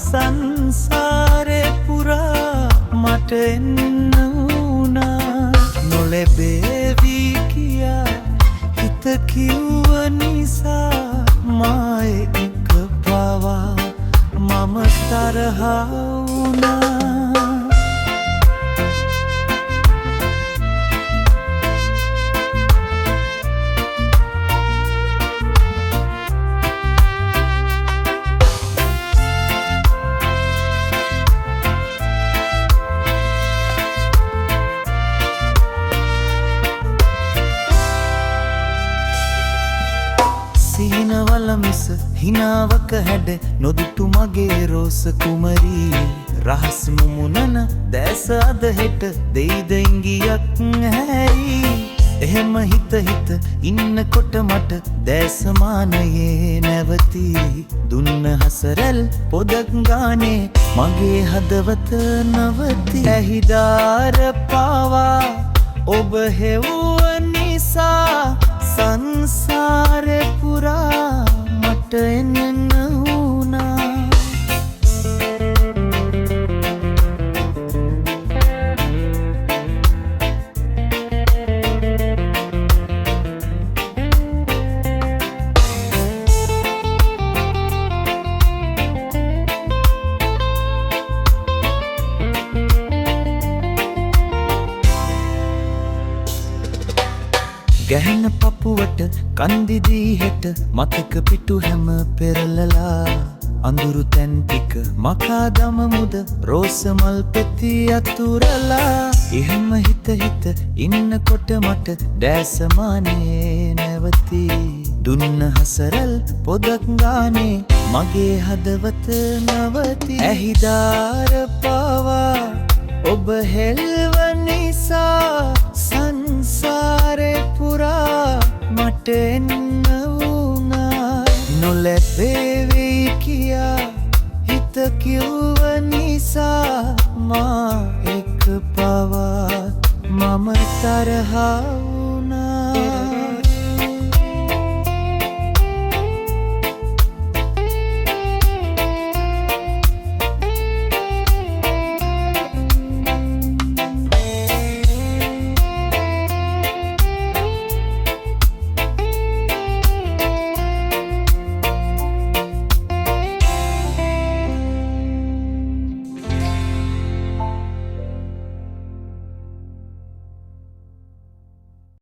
සංසාරේ පුරා මට එන්න වුණා. නොලැබේවි කියා හිත කිව්ව නිසා මා එක පවා මම තරහ වුණා. සිහිනවල මිස හිනාවක හැඩ නොදුටු මගේ රෝස කුමරී. රහස් මුමුණන දැස අද හෙට දෙයිද ඉංගියක් හැරි. එහෙම හිත හිත ඉන්නකොට මට දැසමානයේ නැවති. දුන්න හසරැල් පොදක් ගානේ මගේ හදවත නවති. ඇහිදාර පාවා ඔබ හෙව්ව නිසා සංසාරේ පුරා මට එන්න වුණා. ගැහෙන පපුවට කන්දිදී හෙට මතක පිටු හැම පෙරලලා. අඳුරු තැන් ටික මකා දමමුද රෝස මල් පෙති අතුරලා. එහෙම හිත හිත ඉන්නකොට මට දැසමානේ නැවති. දුන්න හසරල් පොදක් ගානේ මගේ හදවත නවති. ඇහිදාර පාවා ඔබ හෙල්ව නිසා සංසාරේ පුරා මට එන්න වුණා. නොලැබේවි කියා හිත කිව්ව නිසා මා එක පවා මම තරහා